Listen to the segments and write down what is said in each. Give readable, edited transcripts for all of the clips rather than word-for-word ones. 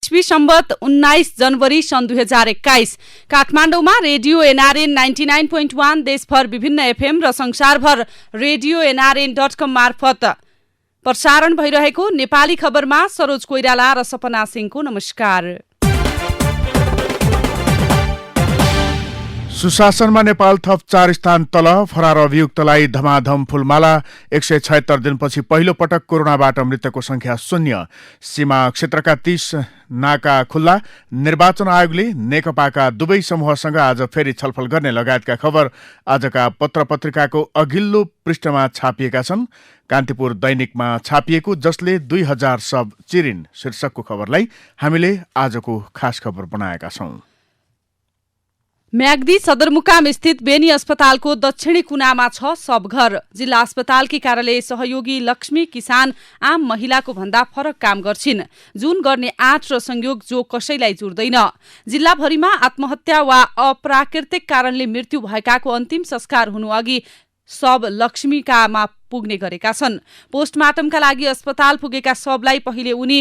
इस्वी सम्वत 19 जनवरी सन् 2021 काठमाडौँमा रेडियो एनआरएन 99.1 देशभर विभिन्न एफएम र संसारभर रेडियो nrn.com मार्फत प्रसारण भइरहेको नेपाली खबरमा सरोज कोइराला र सपना सिंहको नमस्कार। सुशासनमा नेपाल थप 4 स्थान तल, फरार अभियुक्तलाई धमाधम फूलमाला। 176 दिनपछि पहिलो पटक कोरोनाबाट मृतकको संख्या 0। सीमा क्षेत्रका 30 नाका खुल्ला। निर्वाचन आयोगले नेकपाका दुवै समूहसँग आज फेरि छलफल गर्ने लगायतका खबर आजका पत्र पत्रिकाको अघिल्लो पृष्ठमा छापिएका छन्। कान्तिपुर दैनिकमा छापिएको जसले 2000 सब चिरिन् शीर्षकको खबरलाई हामीले आजको खास खबर बनाएका छौं। म्याग्दी सदरमुकाम स्थित बेनी अस्पतालको दक्षिणी कुनामा छ सबघर। जिल्ला अस्पतालकी कार्यालय सहयोगी लक्ष्मी किसान आम महिलाको भन्दा फरक काम गर्छिन्, जुन गर्ने आँट र संयोग जो कसैलाई जुर्दैन। जिल्लाभरिमा आत्महत्या वा अप्राकृतिक कारणले मृत्यु भएकाको अन्तिम संस्कार हुनु अघि सब लक्ष्मीकामा पुग्ने गरेका छन्। पोस्टमार्टमका लागि अस्पताल पुगेका सबलाई पहिले उनी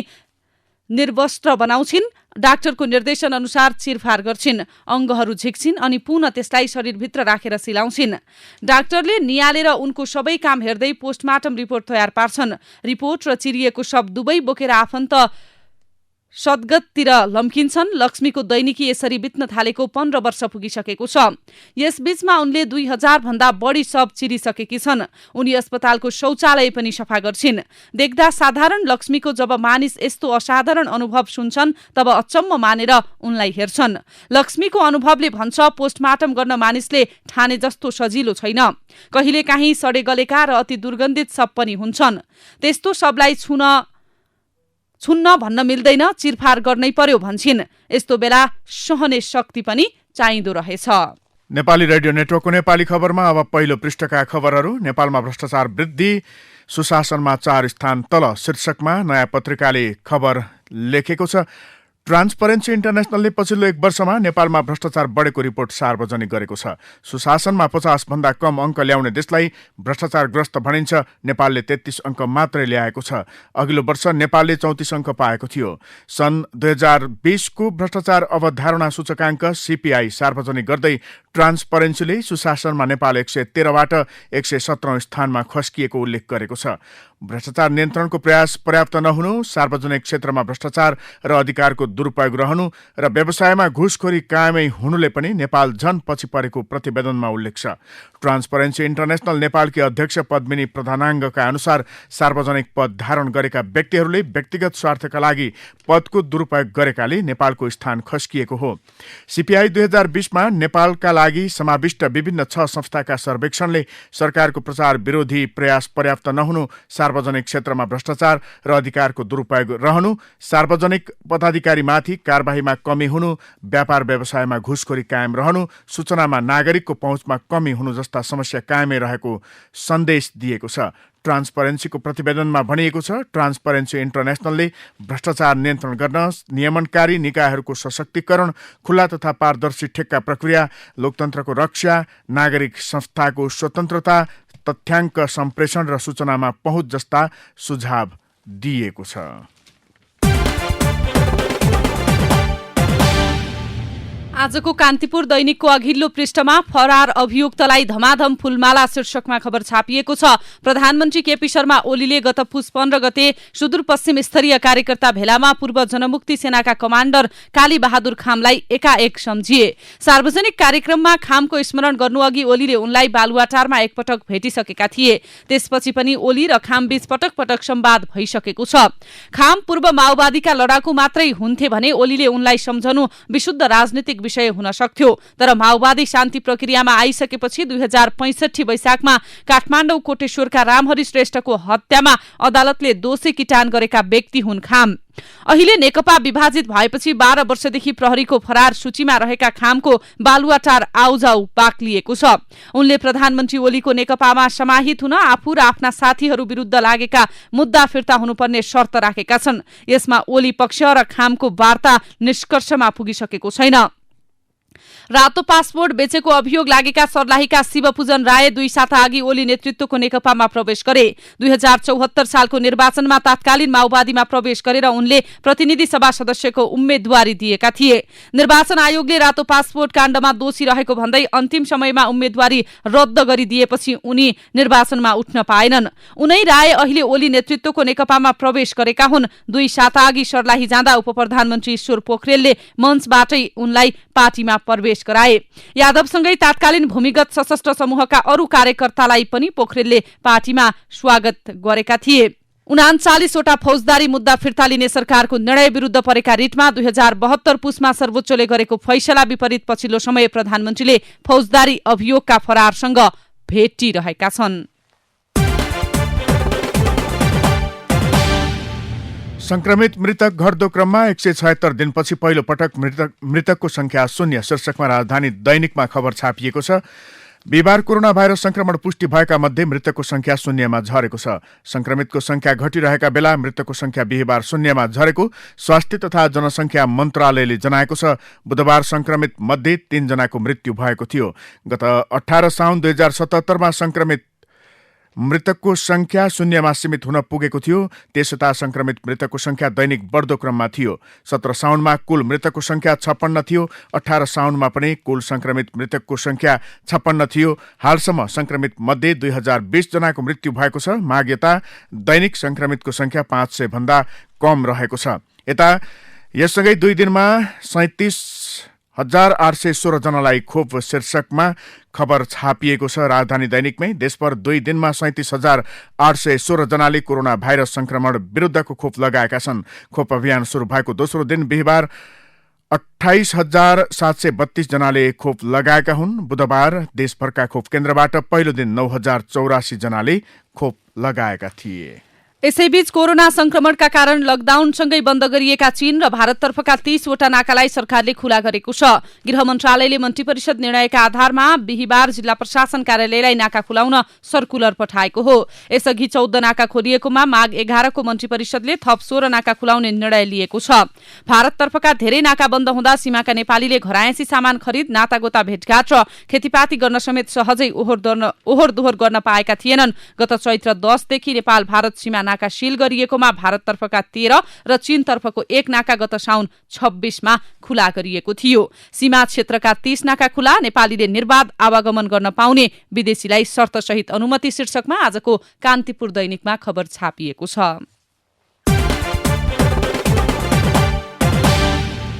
निर्वस्त्र बनाउँछिन्, डाक्टरको निर्देशन अनुसार चिरफार गर्छिन्, अंगहरू झिक्छिन् अनि पुनः त्यसलाई शरीरभित्र राखेर सिलाउँछिन्। डाक्टरले नियालेर उनको सबै काम हेर्दै पोस्टमार्टम रिपोर्ट तयार पार्छन्। रिपोर्ट र चिरिएको शव दुवै बोकेर आफन्त सद्गततिर लम्किन्छन्। लक्ष्मीको दैनिकी यसरी बित्न थालेको 15 वर्ष पुगिसकेको छ। यसबीचमा उनले 2000 भन्दा बढी शव चिरिसकेकी छन्। उनी अस्पतालको शौचालय पनि सफा गर्छिन्। देख्दा साधारण लक्ष्मीको जब मानिस यस्तो असाधारण अनुभव सुन्छन् तब अचम्म मानेर उनलाई हेर्छन्। लक्ष्मीको अनुभवले भन्छ, पोस्टमार्टम गर्न मानिसले ठाने जस्तो सजिलो छैन। कहिलेकाहीँ सडे गलेका र अति दुर्गन्धित शव पनि हुन्छन्। त्यस्तो शवलाई छुन्न भन्न मिल्दैन, चिरफार गर्नै पर्यो भन्छिन्। यस्तो बेला सहने शक्ति पनि चाहिँदो रहेछ। नेपाली रेडियो नेटवर्कको नेपाली खबरमा अब पहिलो पृष्ठका खबरहरू। नेपालमा भ्रष्टाचार वृद्धि, सुशासनमा 4 स्थान तल शीर्षकमा नयाँ पत्रिकाले खबर लेखेको छ। ट्रान्सपरेन्सी इन्टरनेसनलले पछिल्लो 1 वर्षमा नेपालमा भ्रष्टाचार बढेको रिपोर्ट सार्वजनिक गरेको छ। सुशासनमा 50 भन्दा कम अङ्क ल्याउने देशलाई भ्रष्टाचारग्रस्त भनिन्छ। नेपालले 33 अङ्क मात्रै ल्याएको छ। अघिल्लो वर्ष नेपालले 34 अङ्क पाएको थियो। सन् 2020 को भ्रष्टाचार अवधारणा सूचकाङ्क CPI सार्वजनिक गर्दै ट्रान्सपरेन्सीले सुशासनमा नेपाल 113 बाट 117औं स्थानमा खस्किएको उल्लेख गरेको छ। भ्रष्टाचार नियन्त्रणको प्रयास पर्याप्त नहुनु, सार्वजनिक क्षेत्रमा भ्रष्टाचार र अधिकारको दुरुपयोग रहनु र व्यवसायमा घुसखोरी कायमै हुनुले पनि नेपाल झन पछि परेको प्रतिवेदनमा उल्लेख छ। ट्रान्सपरेन्सी इन्टरनेसनल नेपालकी अध्यक्ष पद्मिनी प्रधानाङ्गका अनुसार सार्वजनिक पद धारण गरेका व्यक्तिहरूले व्यक्तिगत स्वार्थका लागि पदको दुरुपयोग गरेकाले नेपालको स्थान खस्किएको हो। CPI 2020 मा नेपालका लागि समाविष्ट विभिन्न 6 संस्थाका सर्वेक्षणले सरकारको प्रचार विरोधी प्रयास पर्याप्त नहुनु, सार्वजनिक क्षेत्रमा भ्रष्टाचार र अधिकारको दुरुपयोग रहनु, सार्वजनिक पदाधिकारीमाथि कारबाहीमा कमी हुनु, व्यापार व्यवसायमा घुसखोरी कायम रहनु, सूचनामा नागरिकको पहुँचमा कमी हुनु जस्ता समस्या कायमै रहेको सन्देश दिएको छ। ट्रान्सपरेन्सीको प्रतिवेदनमा भनिएको छ, ट्रान्सपरेन्सी इन्टरनेसनलले भ्रष्टाचार नियन्त्रण गर्न नियमनकारी निकायहरूको सशक्तिकरण, खुला तथा पारदर्शी ठेक्का प्रक्रिया, लोकतन्त्रको रक्षा, नागरिक संस्थाको स्वतन्त्रता, तथ्याङ्क सम्प्रेषण र सूचनामा पहुँच जस्ता सुझाव दिएको छ। आजको कान्तिपुर दैनिकको अघिल्लो पृष्ठमा फरार अभियुक्तलाई धमाधम फूलमाला शीर्षकमा खबर छापिएको छ। प्रधानमन्त्री केपी शर्मा ओलीले गत पुस 15 गते सुदूरपश्चिम स्तरीय कार्यकर्ता भेलामा पूर्व जनमुक्ति सेनाका कमाण्डर काली बहादुर खामलाई एकाएक सम्झिए। सार्वजनिक कार्यक्रममा खामको स्मरण गर्नुअघि ओलीले उनलाई बालुवाटारमा एकपटक भेटिसकेका थिए। त्यसपछि पनि ओली र खामबीच पटक पटक संवाद भइसकेको छ। खाम पूर्व माओवादीका लडाकु मात्रै हुन्थे भने ओलीले उनलाई सम्झनु विशुद्ध राजनीतिक विषय हुन सक्थ्यो। तर माओवादी शान्ति प्रक्रियामा आइसकेपछि 2065 वैशाखमा काठमाडौँ कोटेश्वरका रामहरि श्रेष्ठको हत्यामा अदालतले दोषी किटान गरेका व्यक्ति हुन् खाम। अहिले नेकपा विभाजित भएपछि 12 वर्षदेखि प्रहरीको फरार सूचीमा रहेका खामको बालुवाटार आउजाउ बाक्लिएको छ। उनले प्रधानमन्त्री ओलीको नेकपामा समाहित हुन आफू र आफ्ना साथीहरू विरुद्ध लागेका मुद्दा फिर्ता हुनुपर्ने शर्त राखेका छन्। यसमा ओली पक्ष र खामको वार्ता निष्कर्षमा पुगिसकेको छैन। रातो पासपोर्ट बेचेको अभियोग लागेका सर्लाहीका शिवपूजन राय 2 साता अघि ओली नेतृत्वको नेकपामा प्रवेश गरे। 2074 सालको निर्वाचनमा तत्कालीन माओवादीमा प्रवेश गरेर उनले प्रतिनिधि सभा सदस्यको उम्मेदवारी दिएका थिए। निर्वाचन आयोगले रातो पासपोर्ट काण्डमा दोषी रहेको भन्दै अन्तिम समयमा उम्मेदवारी रद्द गरिदिएपछि उनी निर्वाचनमा उठ्न पाएनन्। उनै राय अहिले ओली नेतृत्वको नेकपामा प्रवेश गरेका हुन्। 2 साता अघि सर्लाही जाँदा उपप्रधानमन्त्री ईश्वर पोखरेलले मञ्चबाटै उनलाई पार्टीमा प्रवेश गराए। यादवसँगै तत्कालीन भूमिगत सशस्त्र समूहका अरू कार्यकर्तालाई पनि पोखरेलले पार्टीमा स्वागत गरेका थिए। 39 वटा फौजदारी मुद्दा फिर्ता लिने सरकारको निर्णय विरुद्ध परेका रिटमा 2072 पुसमा सर्वोच्चले गरेको फैसला विपरीत पछिल्लो समय प्रधानमन्त्रीले फौजदारी अभियोगका फरारसँग भेटिरहेका छन्। संक्रमित मृतक घट्दो क्रममा 176 दिनपछि पहिलो पटक मृतकको संख्या शून्य शीर्षकमा राजधानी दैनिकमा खबर छापिएको छ। बिहिबार कोरोना भाइरस संक्रमण पुष्टि भएका मध्ये मृतकको संख्या शून्यमा झरेको छ। संक्रमितको संख्या घटिरहेका बेला मृतकको संख्या बिहिबार शून्यमा झरेको स्वास्थ्य तथा जनसंख्या मन्त्रालयले जनाएको छ। बुधबार संक्रमित मध्ये 3 जनाको मृत्यु भएको थियो। गत 18 साउन 2077 मा संक्रमित मृतकको संख्या शून्यमा सीमित हुन पुगेको थियो। त्यसोता संक्रमित मृतकको संख्या दैनिक बढ्दो क्रममा थियो। 17 साउनमा कुल मृतकको संख्या 56 थियो। 18 साउनमा पनि कुल संक्रमित मृतकको संख्या 56 थियो। हालसम्म संक्रमित मध्ये 2020 जनाको मृत्यु भएको छ। माघ दैनिक संक्रमितको संख्या 500 भन्दा कम रहेको छ। यता यससँगै 2 दिनमा 37,816 जनालाई खोप शीर्षकमा खबर छापिएको छ। राजधानी दैनिकमै देशभर 2 दिनमा 37,816 जनाले कोरोना भाइरस संक्रमण विरुद्धको खोप लगाएका छन्। खोप अभियान सुरु भएको दोस्रो दिन बिहिबार 28,732 जनाले खोप लगाएका हुन्। बुधबार देशभरका खोप केन्द्रबाट पहिलो दिन 9,084 जनाले खोप लगाएका थिए। यसैबीच कोरोना संक्रमणका कारण लकडाउनसँगै बन्द गरिएका चीन र भारततर्फका 30 वटा नाकालाई सरकारले खुला गरेको छ। गृह मन्त्रालयले मन्त्री परिषद निर्णयका आधारमा बिहिबार जिल्ला प्रशासन कार्यालयलाई नाका खुलाउन सर्कुलर पठाएको हो। यसअघि 14 नाका खोलिएकोमा माघ 11 को मन्त्री परिषदले थप 16 नाका खुलाउने निर्णय लिएको छ। भारततर्फका धेरै नाका बन्द हुँदा सीमाका नेपालीले घरायसी सामान खरिद, नातागोता भेटघाट र खेतीपाती गर्न समेत सहजै ओहोर दोहोर गर्न पाएका थिएनन्। गत चैत्र 10 देखि नेपाल भारत सीमा नाका सील गरिएकोमा भारततर्फका 13 र चीनतर्फको 1 नाका गत साउन 26 मा खुला गरिएको थियो। सीमा क्षेत्रका 30 नाका खुला, नेपालीले निर्बाध आवागमन गर्न पाउने, विदेशीलाई शर्तसहित अनुमति शीर्षकमा आजको कान्तिपुर दैनिकमा खबर छापिएको छ।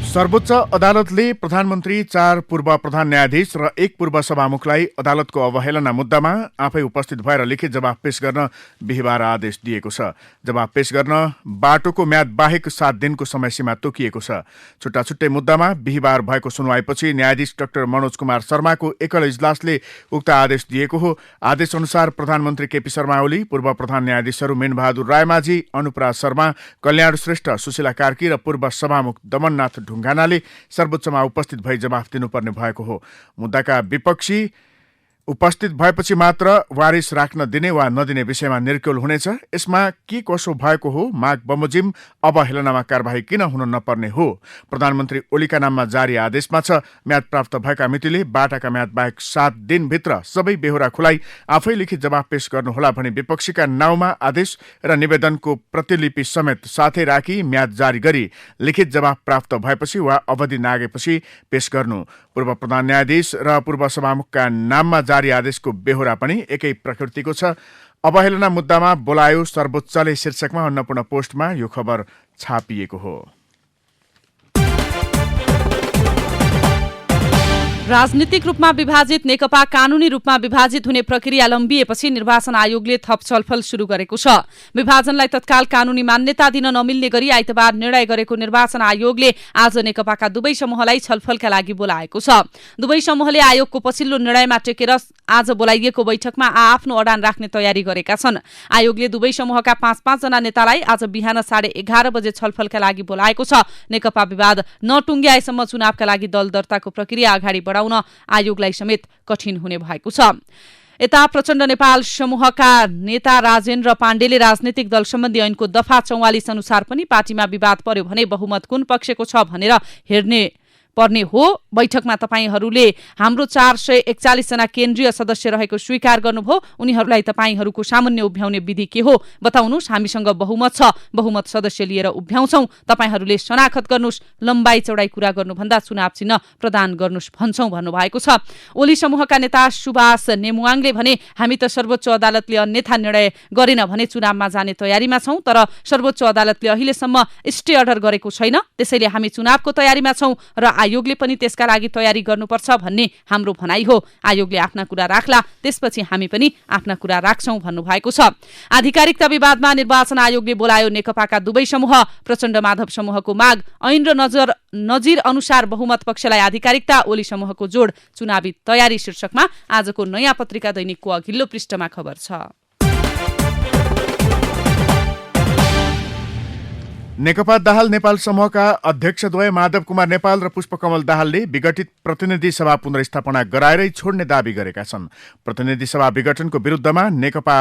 सर्वोच्च अदालतले प्रधानमन्त्री, 4 पूर्व प्रधान न्यायाधीश र 1 पूर्व सभामुखलाई अदालतको अवहेलना मुद्दामा आफै उपस्थित भएर लिखित जवाफ पेश गर्न बिहिबार आदेश दिएको छ। जवाफ पेश गर्न बाटोको म्याद बाहेक 7 दिनको समयसीमा तोकिएको छ। छुट्टा छुट्टै मुद्दामा बिहिबार भएको सुनवाईपछि न्यायाधीश डाक्टर मनोज कुमार शर्माको एकल इजलासले उक्त आदेश दिएको हो। आदेश अनुसार प्रधानमन्त्री केपी शर्मा ओली, पूर्व प्रधान न्यायाधीशहरू मीनबहादुर रायमाझी, अनुपराज शर्मा, कल्याण श्रेष्ठ, सुशीला कार्की र पूर्व सभामुख दमननाथ ढुङ्गानाले सर्वोच्चमा उपस्थित भई जवाफ दिनुपर्ने भएको हो। मुद्दाका विपक्षी उपस्थित भएपछि मात्र वारिस राख्न दिने वा नदिने विषयमा निर्क्युल हुनेछ। यसमा के कसो भएको हो, माग बमोजिम अवहेलनामा कारबाही किन हुन नपर्ने हो। प्रधानमन्त्री ओलीका नाममा जारी आदेशमा छ, म्याद प्राप्त भएका मितिले बाटाका म्याद बाहेक 7 दिनभित्र सबै बेहोरा खुलाई आफै लिखित जवाफ पेश गर्नुहोला भनी विपक्षीका नाउँमा आदेश र निवेदनको प्रतिलिपि समेत साथै राखी म्याद जारी गरी लिखित जवाफ प्राप्त भएपछि वा अवधि नागेपछि पेश गर्नु। पूर्व प्रधान न्यायाधीश र पूर्व सभामुखका नाममा जारी आदेशको बेहोरा पनि एकै प्रकृतिको छ। अवहेलना मुद्दामा बोलायो सर्वोच्चले शीर्षकमा अन्नपूर्ण पोस्टमा यो खबर छापिएको हो। राजनीतिक रूपमा विभाजित नेकपा कानूनी रूपमा विभाजित हुने प्रक्रिया लम्बिएपछि निर्वाचन आयोगले थप छलफल शुरू गरेको छ। विभाजनलाई तत्काल कानूनी मान्यता दिन नमिल्ने गरी आइतबार निर्णय गरेको निर्वाचन आयोगले आज नेकपाका दुवै समूहलाई छलफलका लागि बोलाएको छ। दुवै समूहले आयोगको पछिल्लो निर्णयमा टेकेर आज बोलाइएको बैठकमा आफ्नो अडान राख्ने तयारी गरेका छन्। आयोगले दुवै समूहका 5-5 जना नेतालाई आज बिहान 11:30 बजे छलफलका लागि बोलाएको छ। नेकपा विवाद नटुङ्ग्याएसम्म चुनावका लागि दल दर्ताको प्रक्रिया अगाडि बढाउन आयोगलाई समेत कठिन हुने भएको छ। यता प्रचण्ड नेपाल समूहका नेता राजेन्द्र पाण्डेले राजनीतिक दल सम्बन्धी ऐनको दफा 44 अनुसार पनि पार्टीमा विवाद पर्यो भने बहुमत कुन पक्षको छ भनेर हेर्ने पर्ने हो। बैठकमा तपाईहरूले हाम्रो 441 जना केन्द्रीय सदस्य रहेको स्वीकार गर्नुभयो। उनीहरूलाई तपाईहरूको सामान्य उभ्याउने विधि के हो बताउनुस्। हामीसँग बहुमत छ, बहुमत सदस्य लिएर उभ्याउँछौँ। तपाईहरूले शनाखत गर्नुस्, लम्बाइ चौडाइ कुरा गर्नुभन्दा चुनाव चिन्ह प्रदान गर्नुस् भन्छौँ भन्नुभएको छ। ओली समूहका नेता सुभाष नेमुवाङले भने हामी त सर्वोच्च अदालतले अन्यथा निर्णय गरेन भने चुनावमा जाने तयारीमा छौँ, तर सर्वोच्च अदालतले अहिलेसम्म स्टे अर्डर गरेको छैन। त्यसैले हामी चुनावको तयारीमा छौँ र आयोगले पनि त्यसका लागि तयारी गर्नुपर्छ भन्ने हाम्रो भनाइ हो। आयोगले आफ्ना कुरा राख्ला, त्यसपछि हामी पनि आफ्ना कुरा राख्छौँ भन्नुभएको छ। आधिकारिकता विवादमा निर्वाचन आयोगले बोलायो नेकपाका दुवै समूह। प्रचण्ड माधव समूहको माग, ऐन र नजिर अनुसार बहुमत पक्षलाई आधिकारिकता, ओली समूहको जोड चुनावी तयारी शीर्षकमा आजको नयाँ पत्रिका दैनिकको अघिल्लो पृष्ठमा खबर छ। नेकपा दाहाल नेपाल समूहका अध्यक्षद्वय माधव कुमार नेपाल र पुष्पकमल दाहालले विघटित प्रतिनिधि सभा पुनर्स्थापना गराएरै छोड्ने दावी गरेका छन्। प्रतिनिधि सभा विघटनको विरुद्धमा नेकपा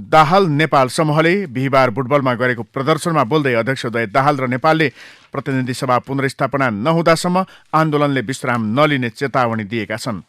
दाहाल नेपाल समूहले बिहिबार बुटबलमा गरेको प्रदर्शनमा बोल्दै अध्यक्षद्वय दाहाल र नेपालले प्रतिनिधि सभा पुनर्स्थापना नहुँदासम्म आन्दोलनले विश्राम नलिने चेतावनी दिएका छन्।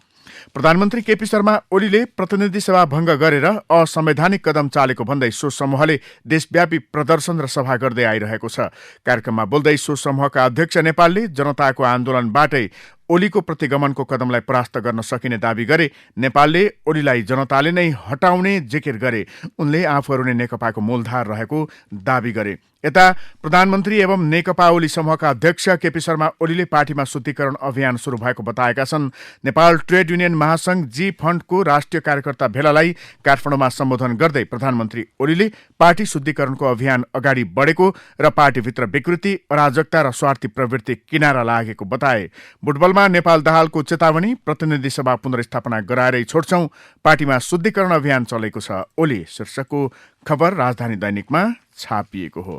प्रधानमन्त्री केपी शर्मा ओलीले प्रतिनिधि सभा भङ्ग गरेर असंवैधानिक कदम चालेको भन्दै सो समूहले देशव्यापी प्रदर्शन र सभा गर्दै आइरहेको छ। कार्यक्रममा बोल्दै सो समूहका अध्यक्ष नेपालले जनताको आन्दोलनबाटै ओलीको प्रतिगमनको कदमलाई परास्त गर्न सकिने दावी गरे। नेपालले ओलीलाई जनताले नै हटाउने जिकिर गरे। उनले आफूहरू नै नेकपाको मूलधार रहेको दावी गरे। यता प्रधानमन्त्री एवं नेकपा ओली समूहका अध्यक्ष केपी शर्मा ओलीले पार्टीमा शुद्धिकरण अभियान सुरु भएको बताएका छन्। नेपाल ट्रेड युनियन महासंघ जी फन्डको राष्ट्रिय कार्यकर्ता भेलालाई काठमाडौँमा सम्बोधन गर्दै प्रधानमन्त्री ओलीले पार्टी शुद्धिकरणको अभियान अगाडि बढेको र पार्टीभित्र विकृति, अराजकता र स्वार्थी प्रवृत्ति किनारा लागेको बताए। बुटबलमा नेपाल दाहालको चेतावनी, प्रतिनिधि सभा पुनर्स्थापना गराएरै छोड्छौं, पार्टीमा शुद्धिकरण अभियान चलेको छ ओली शीर्षकको खबर राजधानी दैनिकमा छापिएको हो।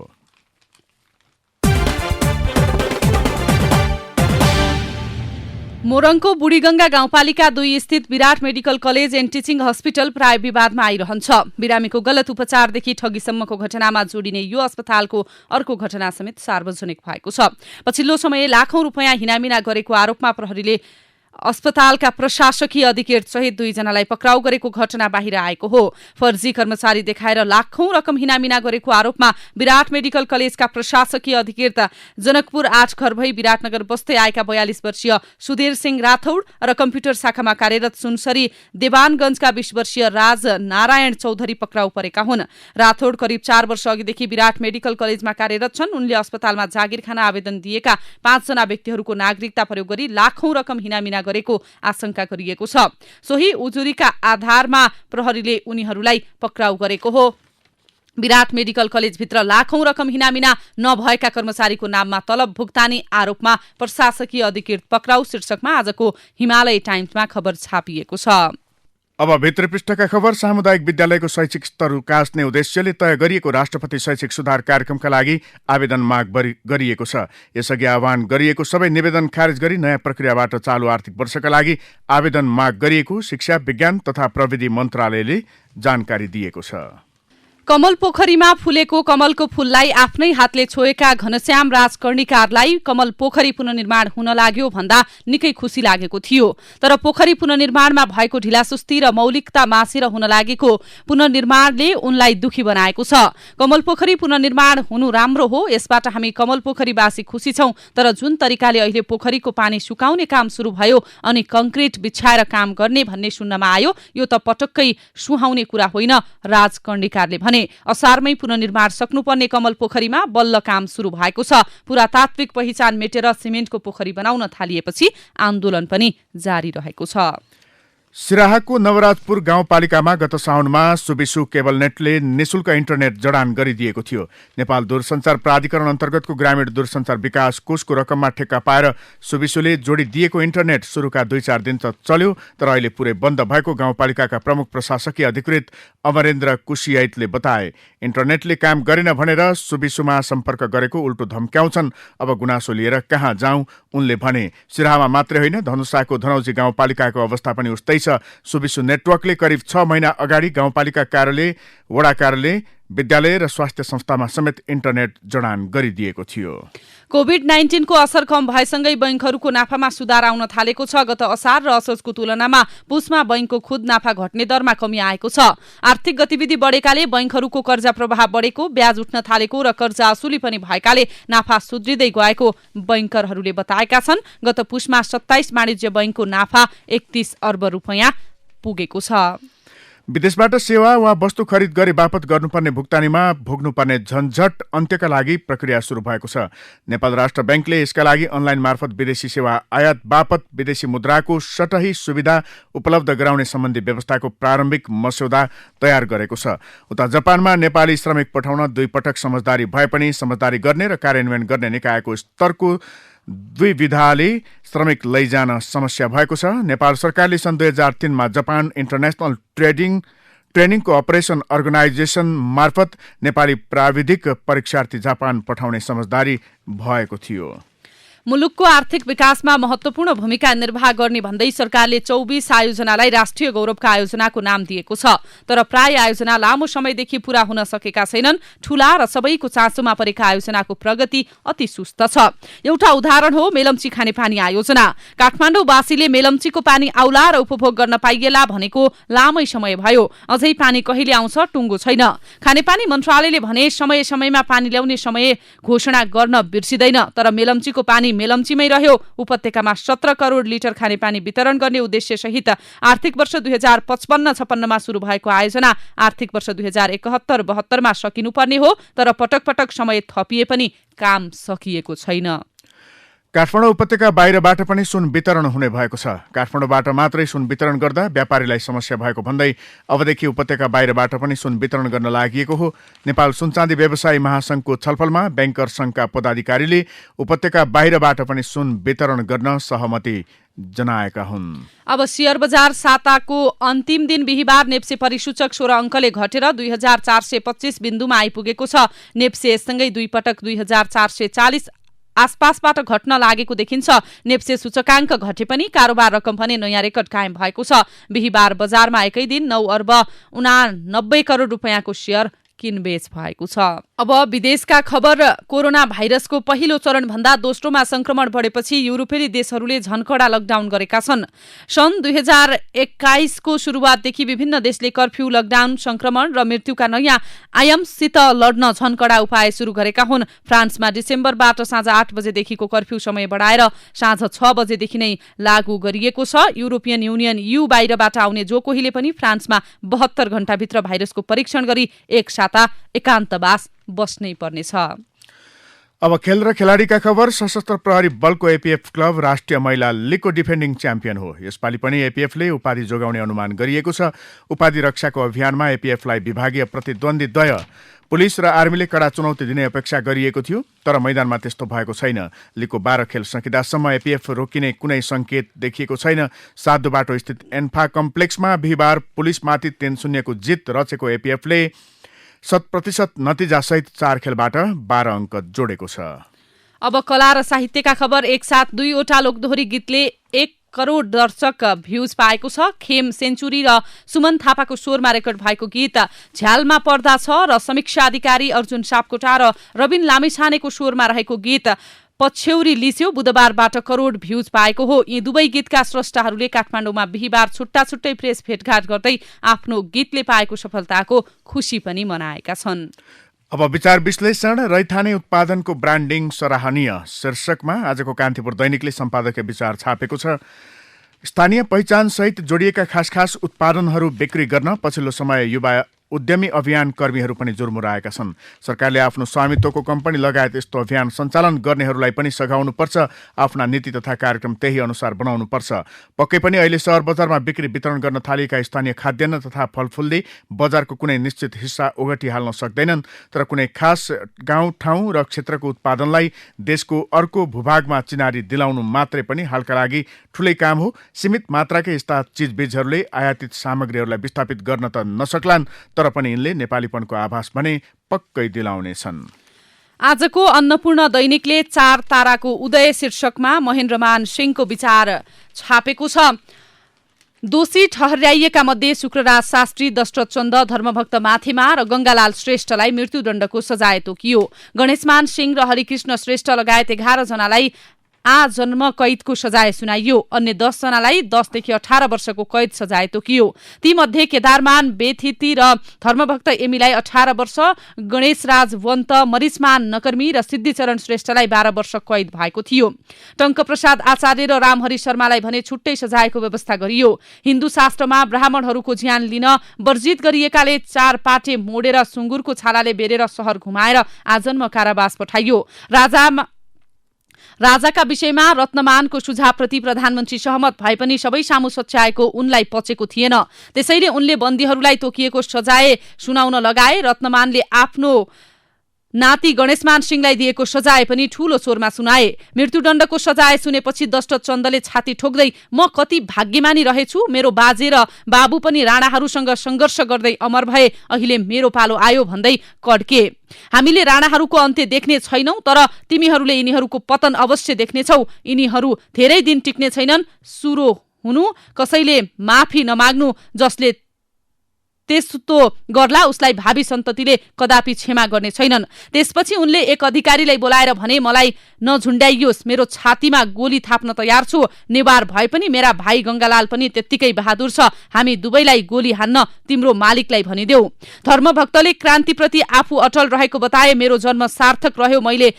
मोरङको बुढीगंगा गाउँपालिका 2 स्थित Birat medical college and teaching hospital प्राय विवादमा आइरहन्छ। बिरामीको गलत उपचारदेखि ठगीसम्मको घटनामा जोडिने यो अस्पतालको अर्को घटना समेत सार्वजनिक भएको छ। पछिल्लो समय लाखौं रुपैयाँ हिनामिना गरेको आरोपमा प्रहरीले अस्पतालका प्रशासकीय अधिकृत सहित 2 जनालाई पक्राउ गरेको घटना बाहिर आएको हो। फर्जी कर्मचारी देखाएर लाखौं रकम हिनामिना गरेको आरोपमा विराट मेडिकल कलेजका प्रशासकीय अधिकृत जनकपुर 8 घर भई विराटनगर बस्दै आएका 42 वर्षीय सुधीर सिंह राठौड र कम्प्युटर शाखामा कार्यरत सुनसरी देवानगञ्जका 20 वर्षीय राज नारायण चौधरी पक्राउ परेका हुन्। राठौड करिब 4 वर्ष अघिदेखि विराट मेडिकल कलेजमा कार्यरत छन्। उनले अस्पतालमा जागिर खान आवेदन दिएका 5 जना व्यक्तिहरूको नागरिकता प्रयोग गरी लाखौं रकम हिनामिना गरेको आशंका गरिएको छ। सोही उजुरीका आधारमा प्रहरीले उनीहरूलाई पक्राउ गरेको हो। विराट मेडिकल कलेजभित्र लाखौं रकम हिनामिना नभएका कर्मचारीको नाममा तलब भुक्तानी आरोपमा प्रशासकीय अधिकृत पक्राउ शीर्षकमा आजको हिमालय टाइम्समा खबर छापिएको छ। अब भित्री पृष्ठका खबर। सामुदायिक विद्यालयको शैक्षिक स्तर उकास्ने उद्देश्यले तय गरिएको राष्ट्रपति शैक्षिक सुधार कार्यक्रमका लागि आवेदन माग गरिएको छ। यसअघि आह्वान गरिएको सबै निवेदन खारेज गरी नयाँ प्रक्रियाबाट चालु आर्थिक वर्षका लागि आवेदन माग गरिएको शिक्षा, विज्ञान तथा प्रविधि मन्त्रालयले जानकारी दिएको छ। कमल पोखरीमा फुलेको कमलको फूललाई आफ्नै हातले छोएका घनश्याम राज कर्णिकारलाई कमल पोखरी पुनर्निर्माण हुन लाग्यो भन्दा निकै खुसी लागेको थियो। तर पोखरी पुनर्निर्माणमा भएको ढिलासुस्ती र मौलिकता मासेर हुन लागेको पुनर्निर्माणले उनलाई दुखी बनाएको छ। कमल पोखरी पुनर्निर्माण हुनु राम्रो हो, यसबाट हामी कमल पोखरीवासी खुसी छौं। तर जुन तरिकाले अहिले पोखरीको पानी सुकाउने काम सुरु भयो अनि कंक्रिट बिछाएर काम गर्ने भन्ने सुन्नमा आयो, यो त पटक्कै सुहाउने कुरा होइन, राज कर्णिकारले भने। असारमै पुनर्निर्माण सक्नुपर्ने कमल पोखरीमा बल्ल काम सुरु भएको छ। पुरातात्विक पहिचान मेटेर सिमेन्टको पोखरी बनाउन थालिएपछि आन्दोलन पनि जारी रहेको छ। सिराहाको नवराजपुर गाउँपालिकामा गत साउनमा सुबिसु केबल नेटले निशुल्क इन्टरनेट जडान गरिदिएको थियो। नेपाल दूरसञ्चार प्राधिकरण अन्तर्गतको ग्रामीण दूरसञ्चार विकास कोषको रकममा ठेक्का पाएर सुबिसुले जोडिदिएको इन्टरनेट सुरुका 2-4 दिन त चल्यो, तर अहिले पुरै बन्द भएको गाउँपालिकाका प्रमुख प्रशासकीय अधिकृत अमरेन्द्र कुशियाइतले बताए। इन्टरनेटले काम गरेन भनेर सुबिसुमा सम्पर्क गरेको उल्टो धम्क्याउँछन्। अब गुनासो लिएर कहाँ जाउँ, उनले भने। सिराहामा मात्रै होइन, धनुषाको धनौजी गाउँपालिकाको अवस्था पनि उस्तै छ। सुबिसु नेटवर्कले करिब 6 महिना अगाडि गाउँपालिका कार्यालय वडा कार्यालय, विद्यालय र स्वास्थ्य संस्थामा समेत इन्टरनेट जडान गरिदिएको थियो। कोभिड-19 को असर कम भएसँगै बैंकहरूको नाफामा सुधार आउन थालेको छ। गत असार र असोजको तुलनामा पुसमा बैंकको खुद नाफा घट्ने दरमा कमी आएको छ। आर्थिक गतिविधि बढेकाले बैंकहरूको कर्जा प्रवाह बढेको, ब्याज उठ्न थालेको र कर्जा असुली पनि भएकाले नाफा सुध्रिँदै गएको बैंकरहरूले बताएका छन्। गत पुसमा 27 वाणिज्य बैंकको नाफा 31 अर्ब रुपैयाँ पुगेको छ। विदेशबाट सेवा वा वस्तु खरिद गरी बापत गर्नुपर्ने भुक्तानीमा भोग्नुपर्ने झन्झट अन्त्यका लागि प्रक्रिया सुरु भएको छ। नेपाल राष्ट्र बैंकले यसका लागि अनलाइन मार्फत विदेशी सेवा आयात बापत विदेशी मुद्राको सटही सुविधा उपलब्ध गराउने सम्बन्धी व्यवस्थाको प्रारम्भिक मस्यौदा तयार गरेको छ। उता जापानमा नेपाली श्रमिक पठाउन 2 पटक समझदारी भए पनि समझदारी गर्ने र कार्यान्वयन गर्ने निकायको स्तरको द्विविधाले श्रमिक लैजान समस्या भएको छ। नेपाल सरकारले सन् 2003 मा जापान इन्टरनेशनल ट्रेनिङको अपरेसन अर्गनाइजेसन मार्फत नेपाली प्राविधिक परीक्षार्थी जापान पठाउने समझदारी भएको थियो। मुलुकको आर्थिक विकासमा महत्वपूर्ण भूमिका निर्वाह गर्ने भन्दै सरकारले 24 आयोजनालाई राष्ट्रिय गौरवका आयोजनाको नाम दिएको छ। तर प्राय आयोजना लामो समयदेखि पूरा हुन सकेका छैनन्। ठूला र सबैको चासोमा परेका आयोजनाको प्रगति अति सुस्त छ। एउटा उदाहरण हो मेलम्ची खानेपानी आयोजना। काठमाडौँवासीले मेलम्चीको पानी आउला र उपभोग गर्न पाइएला भनेको लामै समय भयो, अझै पानी कहिले आउँछ टुङ्गो छैन। खानेपानी मन्त्रालयले भने समय समयमा पानी ल्याउने समय घोषणा गर्न बिर्सिदैन, तर मेलम्चीको पानी मेलम्चीमै रह्यो। उपत्यकामा 17 करोड लिटर खानेपानी वितरण गर्ने उद्देश्य सहित आर्थिक वर्ष 2055-56 मा शुरू भएको आयोजना आर्थिक वर्ष 2071-72 मा सकिनुपर्ने हो, तर पटक पटक समय थपिए पनि काम सकिएको छैन। काठमाडौँ उपत्यका बाहिरबाट पनि सुन वितरण हुने भएको छ। काठमाडौँबाट मात्रै सुन वितरण गर्दा व्यापारीलाई समस्या भएको भन्दै अबदेखि उपत्यका बाहिरबाट पनि सुन वितरण गर्न लागिएको हो। नेपाल सुनचाँदी व्यवसायी महासंघको छलफलमा बैंकर संघका पदाधिकारीले उपत्यका बाहिरबाट पनि सुन वितरण गर्न सहमति जनाएका हुन्। अब शेयर बजार साताको अन्तिम दिन बिहिबार नेप्से परिसूचक 16 अङ्कले घटेर 2425 बिन्दुमा आइपुगेको छ। नेप्से यससँगै 2 पटक 2440 आसपासबाट घट्न लागेको देखिन्छ। नेप्से सूचकाङ्क घटे पनि कारोबार रकम भने नयाँ रेकर्ड कायम भएको छ। बिहिबार बजारमा एकै दिन 9 अर्ब 89 करोड रुपैयाँको शेयर किनबेच भएको छ। अब विदेशका खबर। कोरोना भाइरसको पहिलो चरण भन्दा दोस्रोमा संक्रमण बढेपछि युरोपेली देशहरूले झन कडा लकडाउन गरेका छन्। सन् 2021 को सुरुवातदेखि विभिन्न देशले कर्फ्यू, लकडाउन, संक्रमण र मृत्युका नयाँ आयामसित लड्न झन कडा उपाय सुरु गरेका हुन्। फ्रान्समा डिसेम्बरबाट साँझ 8 बजेदेखिको कर्फ्यू समय बढाएर साँझ 6 बजेदेखि नै लागू गरिएको छ। युरोपियन युनियन EU बाहिरबाट आउने जो कोहीले पनि फ्रान्समा 72 घण्टाभित्र भाइरसको परीक्षण गरी एक साता एकान्तवास बस्नै पर्नेछ। अब खेल र खेलाडीका खबर। सशस्त्र प्रहरी बलको एपीएफ क्लब राष्ट्रिय महिला लीगको डिफेन्डिङ च्याम्पियन हो। यसपालि पनि एपीएफले उपाधि जोगाउने अनुमान गरिएको छ। उपाधि रक्षाको अभियानमा एपीएफलाई विभागीय प्रतिद्वन्दी द्वय पुलिस र आर्मीले कडा चुनौती दिने अपेक्षा गरिएको थियो, तर मैदानमा त्यस्तो भएको छैन। लीगको 12 खेल सकिदासम्म एपीएफ रोकिने कुनै संकेत देखिएको छैन। साधुबाटो स्थित एन्फा कम्प्लेक्समा बिहिबार पुलिसमाथि 3-0 को जित रचेको एपीएफले 100% नतिजासहित 4 खेलबाट 12 अङ्क जोडेको छ। अब कला र साहित्यका खबर। एक साथ 2 वटा लोकदोहोरी गीतले 1 करोड दर्शक भ्यूज पाएको छ। खेम सेन्चुरी र सुमन थापाको स्वरमा रेकर्ड भएको गीत झ्यालमा पर्दा छ र समीक्षा अधिकारी अर्जुन सापकोटा र रबिन लामिछानेको स्वरमा रहेको गीत पछ्यौरी लिस्यो बुधबारबाट करोड भ्यूज पाएको हो। यी दुवै गीतका स्रष्टाहरूले काठमाडौँमा बिहिबार छुट्टा छुट्टै प्रेस भेटघाट गर्दै आफ्नो गीतले पाएको सफलताको खुशी पनि मनाएका छन्। अब विचार विश्लेषण। रैथाने उत्पादनको ब्रान्डिङ सराहनीय शीर्षकमा आजको कान्तिपुर दैनिकले सम्पादकीय विचार छापेको छ। स्थानीय पहिचानसहित जोडिएका खास उत्पादनहरू बिक्री गर्न पछिल्लो समय युवा उद्यमी अभियान कर्मीहरू पनि जुर्मुराएका छन्। सरकारले आफ्नो स्वामित्वको कम्पनी लगायत यस्तो अभियान सञ्चालन गर्नेहरूलाई पनि सघाउनुपर्छ। आफ्ना नीति तथा कार्यक्रम त्यही अनुसार बनाउनुपर्छ। पक्कै पनि अहिले सहर बजारमा बिक्री वितरण गर्न थालिएका स्थानीय खाद्यान्न तथा फलफुलले बजारको कुनै निश्चित हिस्सा ओगटिहाल्न सक्दैनन्, तर कुनै खास गाउँ ठाउँ र क्षेत्रको उत्पादनलाई देशको अर्को भूभागमा चिनारी दिलाउनु मात्रै पनि हालका लागि ठुलै काम हो। सीमित मात्राकै यस्ता चिजबिजहरूले आयातित सामग्रीहरूलाई विस्थापित गर्न त नसक्लान्, तर पनि यिनले नेपालीपनको आभास भने पक्कै दिलाउनेछन्। आजको अन्नपूर्ण दैनिकले 4 ताराको उदय शीर्षकमा महेन्द्रमान सिंहको विचार छापेको छ। दोषी ठहर्याइएका मध्ये शुक्रराज शास्त्री, दशरथ चन्द, धर्मभक्त माथेमा र गंगालाल श्रेष्ठलाई मृत्युदण्डको सजाय तोकियो। गणेशमान सिंह र हरिकृष्ण श्रेष्ठ लगायत 11 जनालाई आजन्म कैदको सजाय सुनाइयो। अन्य 10 जनालाई 10 देखि 18 वर्षको कैद सजाय तोकियो। तीमध्ये केदारमान बेथिती र धर्मभक्त एमीलाई 18 वर्ष, गणेशराज वन्त, मरिसमान नकर्मी र सिद्धिचरण श्रेष्ठलाई 12 वर्ष कैद भएको थियो। टंकप्रसाद आचार्य र रामहरि शर्मालाई भने छुट्टै सजायको व्यवस्था गरियो। हिन्दू शास्त्रमा ब्राह्मणहरूको ज्यान लिन वर्जित गरिएकाले 4 पाटे मोडेर सुँगुरको छालाले बेरेर शहर घुमाएर आजन्म कारावास पठाइयो। राजाका विषयमा रत्नमानको सुझावप्रति प्रधानमन्त्री सहमत भए पनि सबै सामु सच्याएको उनलाई पचेको थिएन। त्यसैले उनले बन्दीहरूलाई तोकिएको सजाय सुनाउन लगाए। रत्नमानले आफ्नो नाति गणेशमान सिंहलाई दिएको सजाय पनि ठूलो स्वरमा सुनाए। मृत्युदण्डको सजाय सुनेपछि दशरथ चन्दले छाती ठोक्दै म कति भाग्यमानी रहेछु, मेरो बाजे र बाबु पनि राणाहरूसँग सङ्घर्ष गर्दै अमर भए, अहिले मेरो पालो आयो भन्दै कड्के। हामीले राणाहरूको अन्त्य देख्ने छैनौं, तर तिमीहरूले यिनीहरूको पतन अवश्य देख्नेछौ। यिनीहरू धेरै दिन टिक्ने छैनन्। सुरो हुनु, कसैले माफी नमाग्नु, जसले त्यस्तो गर्ला उसलाई भावी सन्ततिले कदापि क्षमा गर्ने छैनन्। त्यसपछि उनले एक अधिकारीलाई बोलाएर भने, मलाई नझुण्डाइयोस्, मेरो छातीमा गोली थाप्न तयार छु। नेवार भए पनि मेरा भाइ गंगालाल पनि त्यत्तिकै बहादुर छ। हामी दुवैलाई गोली हान्न तिम्रो मालिकलाई भनिदेऊ। धर्मभक्तले क्रान्तिप्रति आफू अटल रहेको बताए। मेरो जन्म सार्थक रह्यो, मैले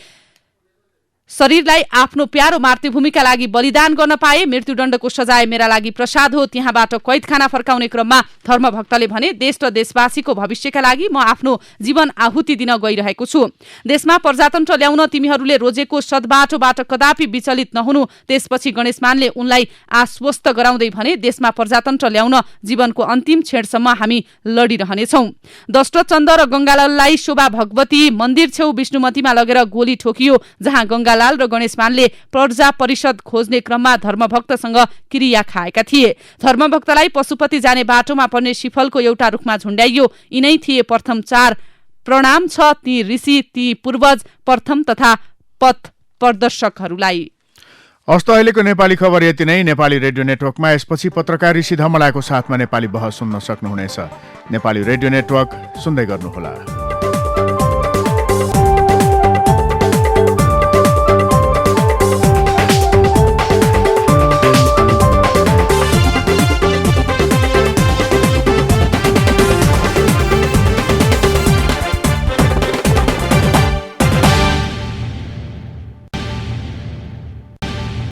शरीरलाई आफ्नो प्यारो मातृभूमिका लागि बलिदान गर्न पाए। मृत्युदण्डको सजाय मेरा लागि प्रसाद हो। त्यहाँबाट कैदखाना फर्काउने क्रममा धर्मभक्तले भने, देश र देशवासीको भविष्यका लागि म आफ्नो जीवन आहुति दिन गइरहेको छु। देशमा प्रजातन्त्र ल्याउन तिमीहरूले रोजेको सद्बाटोबाट कदापि विचलित नहुनु। त्यसपछि गणेशमानले उनलाई आश्वस्त गराउँदै भने, देशमा प्रजातन्त्र ल्याउन जीवनको अन्तिम क्षणसम्म हामी लडिरहनेछौं। दशरथ चन्द र गंगालाललाई शोभा भगवती मन्दिर छेउ विष्णुमतीमा लगेर गोली ठोकियो, जहाँ गंगालाल र गणेशमानले प्रजा परिषद खोज्ने क्रममा धर्मभक्तसँग क्रिया खाएका थिए। धर्मभक्तलाई पशुपति जाने बाटोमा पर्ने सिफलको एउटा रुखमा झुण्डाइयो। यिनै थिए प्रथम 4 प्रणाम छ ती ऋषि, ती पूर्वज, प्रथम तथा पथ प्रदर्शकहरूलाई। हस्त अहिलेको नेपाली खबर यति नै। नेपाली रेडियो नेटवर्कमा यसपछि पत्रकार ऋषि धमलाको साथमा नेपाली बहस सुन्न सक्नुहुनेछ। नेपाली रेडियो नेटवर्क सुन्दै गर्नुहोला।